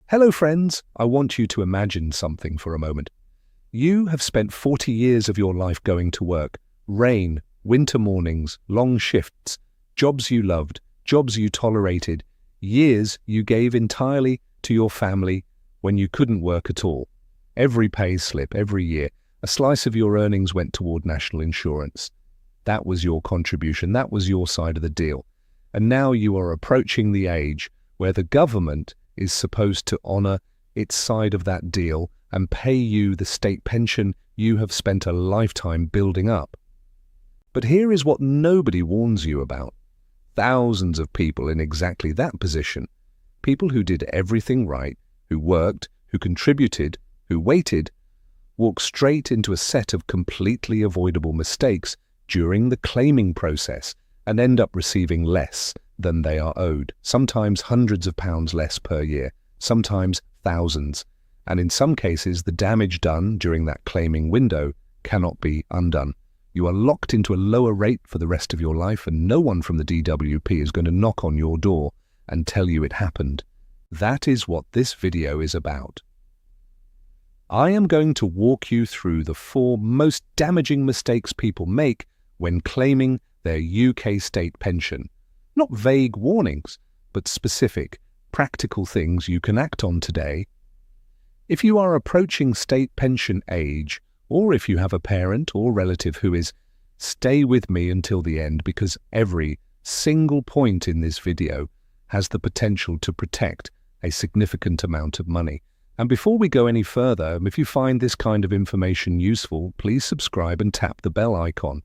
Hello friends, I want you to imagine something for a moment. You have spent 40 years of your life going to work, rain, winter mornings, long shifts, jobs you loved, jobs you tolerated, years you gave entirely to your family when you couldn't work at all. Every pay slip, every year, a slice of your earnings went toward national insurance. That was your contribution, that was your side of the deal. And now you are approaching the age where the government is supposed to honor its side of that deal and pay you the state pension you have spent a lifetime building up. But here is what nobody warns you about. Thousands of people in exactly that position, people who did everything right, who worked, who contributed, who waited, walk straight into a set of completely avoidable mistakes during the claiming process and end up receiving less than they are owed, sometimes hundreds of pounds less per year, sometimes thousands, and in some cases the damage done during that claiming window cannot be undone. You are locked into a lower rate for the rest of your life, and no one from the DWP is going to knock on your door and tell you it happened. That is what this video is about. I am going to walk you through the 4 most damaging mistakes people make when claiming their UK state pension. Not vague warnings, but specific, practical things you can act on today. If you are approaching state pension age, or if you have a parent or relative who is, stay with me until the end, because every single point in this video has the potential to protect a significant amount of money. And before we go any further, if you find this kind of information useful, please subscribe and tap the bell icon.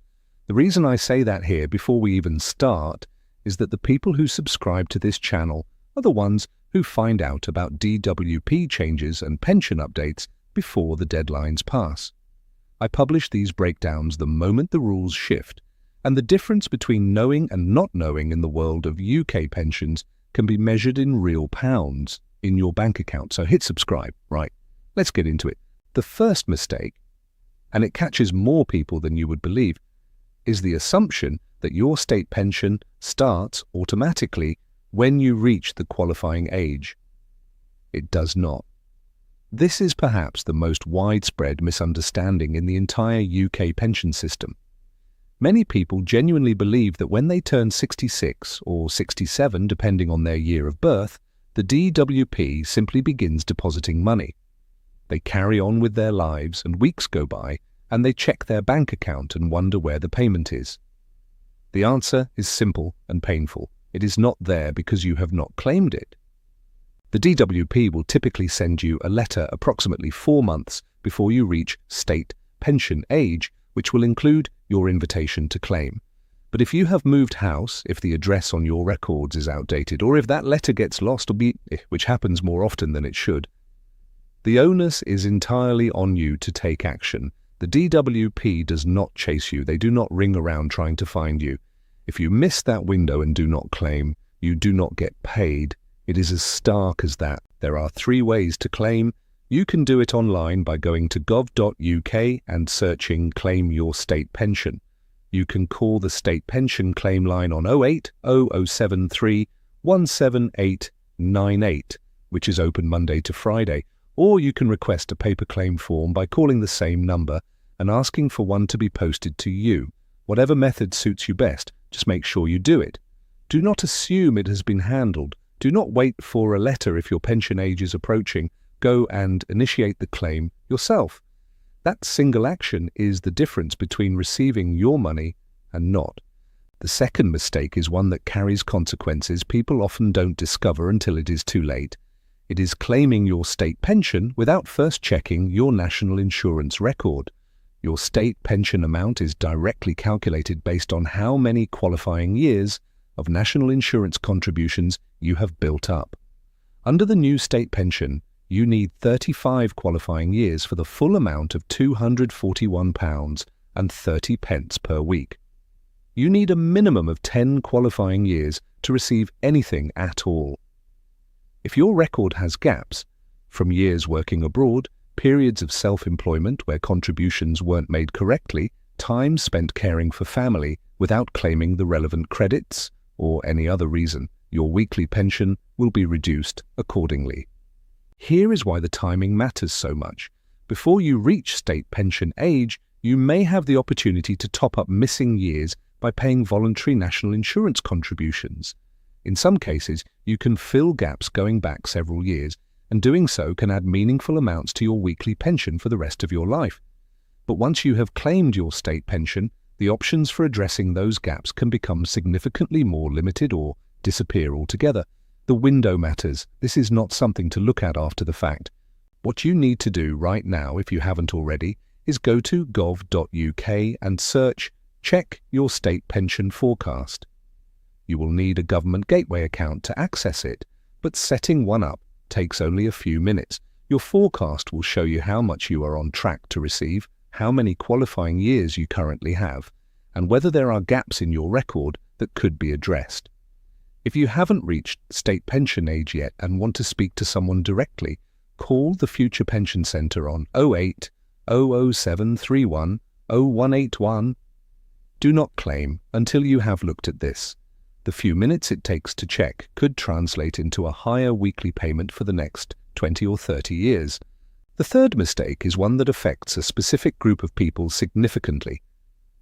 The reason I say that here before we even start is that the people who subscribe to this channel are the ones who find out about DWP changes and pension updates before the deadlines pass. I publish these breakdowns the moment the rules shift, and the difference between knowing and not knowing in the world of UK pensions can be measured in real pounds in your bank account. So hit subscribe. Right, let's get into it. The first mistake, and it catches more people than you would believe, is the assumption that your state pension starts automatically when you reach the qualifying age. It does not. This is perhaps the most widespread misunderstanding in the entire UK pension system. Many people genuinely believe that when they turn 66 or 67, depending on their year of birth, the DWP simply begins depositing money. They carry on with their lives, and weeks go by, and they check their bank account and wonder where the payment is. The answer is simple and painful. It is not there because you have not claimed it. The DWP will typically send you a letter approximately 4 months before you reach state pension age, which will include your invitation to claim. But if you have moved house, if the address on your records is outdated, or if that letter gets lost, which happens more often than it should, the onus is entirely on you to take action. The DWP does not chase you. They do not ring around trying to find you. If you miss that window and do not claim, you do not get paid. It is as stark as that. There are 3 ways to claim. You can do it online by going to gov.uk and searching Claim Your State Pension. You can call the State Pension Claim line on 08 0073 17898, which is open Monday to Friday, or you can request a paper claim form by calling the same number and asking for one to be posted to you. Whatever method suits you best, just make sure you do it. Do not assume it has been handled. Do not wait for a letter if your pension age is approaching. Go and initiate the claim yourself. That single action is the difference between receiving your money and not. The second mistake is one that carries consequences people often don't discover until it is too late. It is claiming your state pension without first checking your national insurance record. Your state pension amount is directly calculated based on how many qualifying years of national insurance contributions you have built up. Under the new state pension, you need 35 qualifying years for the full amount of £241.30 per week. You need a minimum of 10 qualifying years to receive anything at all. If your record has gaps, from years working abroad, periods of self-employment where contributions weren't made correctly, time spent caring for family without claiming the relevant credits, or any other reason, your weekly pension will be reduced accordingly. Here is why the timing matters so much. Before you reach state pension age, you may have the opportunity to top up missing years by paying voluntary national insurance contributions. In some cases, you can fill gaps going back several years, and doing so can add meaningful amounts to your weekly pension for the rest of your life. But once you have claimed your state pension, the options for addressing those gaps can become significantly more limited or disappear altogether. The window matters. This is not something to look at after the fact. What you need to do right now, if you haven't already, is go to gov.uk and search Check Your State Pension Forecast. You will need a government gateway account to access it, but setting one up takes only a few minutes. Your forecast will show you how much you are on track to receive, how many qualifying years you currently have, and whether there are gaps in your record that could be addressed. If you haven't reached state pension age yet and want to speak to someone directly, call the Future Pension Centre on 08 00731 0181. Do not claim until you have looked at this. The few minutes it takes to check could translate into a higher weekly payment for the next 20 or 30 years. The third mistake is one that affects a specific group of people significantly: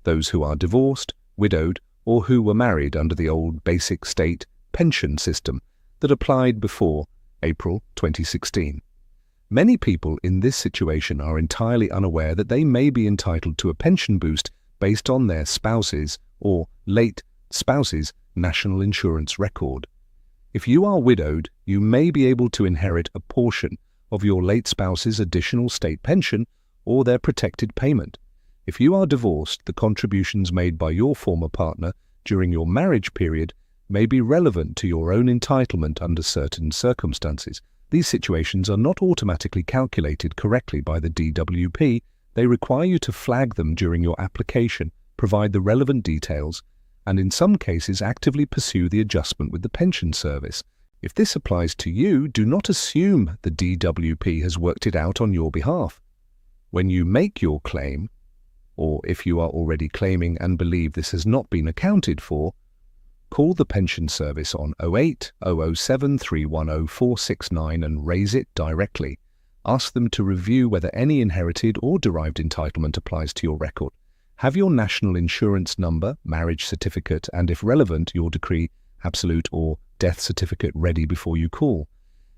those who are divorced, widowed, or who were married under the old basic state pension system that applied before April 2016. Many people in this situation are entirely unaware that they may be entitled to a pension boost based on their spouse's or late spouse's national insurance record. If you are widowed, you may be able to inherit a portion of your late spouse's additional state pension or their protected payment. If you are divorced, the contributions made by your former partner during your marriage period may be relevant to your own entitlement under certain circumstances. These situations are not automatically calculated correctly by the DWP. They require you to flag them during your application, provide the relevant details, and in some cases actively pursue the adjustment with the pension service. If this applies to you, do not assume the DWP has worked it out on your behalf. When you make your claim, or if you are already claiming and believe this has not been accounted for, call the pension service on 08 007 310 469 and raise it directly. Ask them to review whether any inherited or derived entitlement applies to your record. Have your national insurance number, marriage certificate, and if relevant, your decree, absolute, or death certificate ready before you call.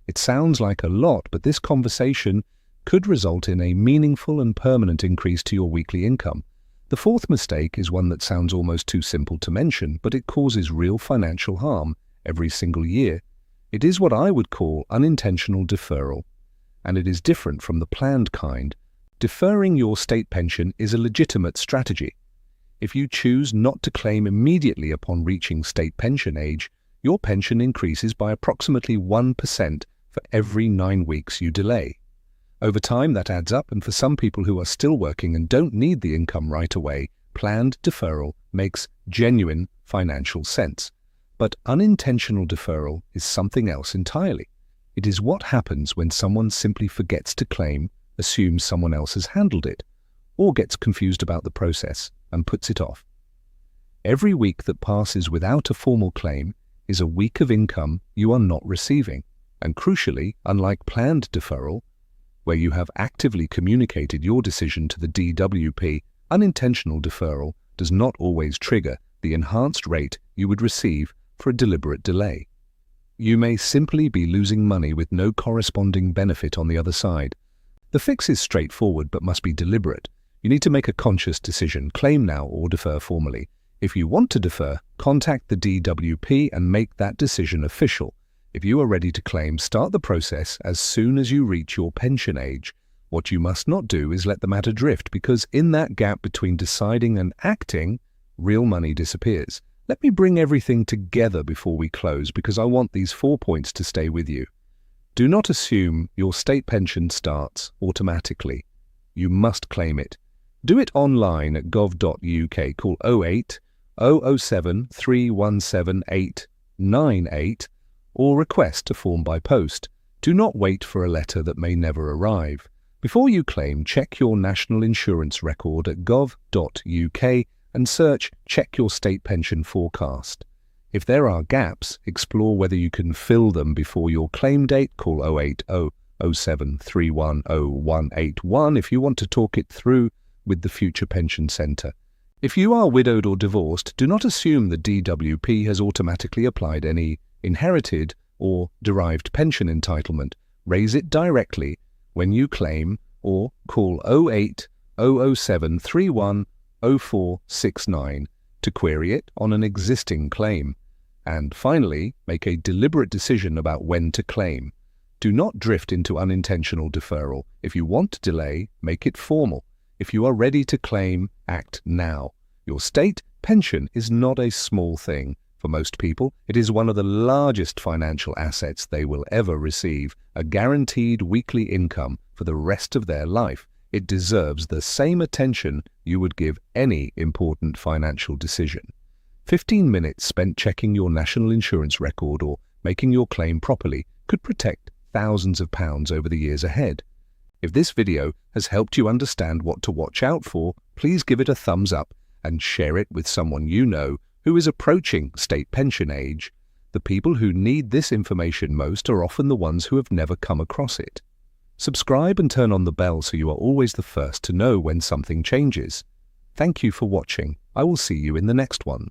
It sounds like a lot, but this conversation could result in a meaningful and permanent increase to your weekly income. The fourth mistake is one that sounds almost too simple to mention, but it causes real financial harm every single year. It is what I would call unintentional deferral, and it is different from the planned kind. Deferring your state pension is a legitimate strategy. If you choose not to claim immediately upon reaching state pension age, your pension increases by approximately 1% for every 9 weeks you delay. Over time, that adds up, and for some people who are still working and don't need the income right away, planned deferral makes genuine financial sense. But unintentional deferral is something else entirely. It is what happens when someone simply forgets to claim, assumes someone else has handled it, or gets confused about the process and puts it off. Every week that passes without a formal claim is a week of income you are not receiving, and crucially, unlike planned deferral, where you have actively communicated your decision to the DWP, unintentional deferral does not always trigger the enhanced rate you would receive for a deliberate delay. You may simply be losing money with no corresponding benefit on the other side. The fix is straightforward but must be deliberate. You need to make a conscious decision, claim now or defer formally. If you want to defer, contact the DWP and make that decision official. If you are ready to claim, start the process as soon as you reach your pension age. What you must not do is let the matter drift, because in that gap between deciding and acting, real money disappears. Let me bring everything together before we close, because I want these 4 points to stay with you. Do not assume your state pension starts automatically. You must claim it. Do it online at gov.uk. Call 08 007 317 898 or request a form by post. Do not wait for a letter that may never arrive. Before you claim, check your national insurance record at gov.uk and search Check Your State Pension Forecast. If there are gaps, explore whether you can fill them before your claim date. Call 080 073100181 if you want to talk it through with the Future Pension Centre. If you are widowed or divorced, do not assume the DWP has automatically applied any inherited or derived pension entitlement. Raise it directly when you claim or call 08 007 31 0469 to query it on an existing claim. And finally, make a deliberate decision about when to claim. Do not drift into unintentional deferral. If you want to delay, make it formal. If you are ready to claim, act now. Your state pension is not a small thing. For most people, it is one of the largest financial assets they will ever receive, a guaranteed weekly income for the rest of their life. It deserves the same attention you would give any important financial decision. 15 minutes spent checking your national insurance record or making your claim properly could protect thousands of pounds over the years ahead. If this video has helped you understand what to watch out for, please give it a thumbs up and share it with someone you know who is approaching state pension age. The people who need this information most are often the ones who have never come across it. Subscribe and turn on the bell so you are always the first to know when something changes. Thank you for watching. I will see you in the next one.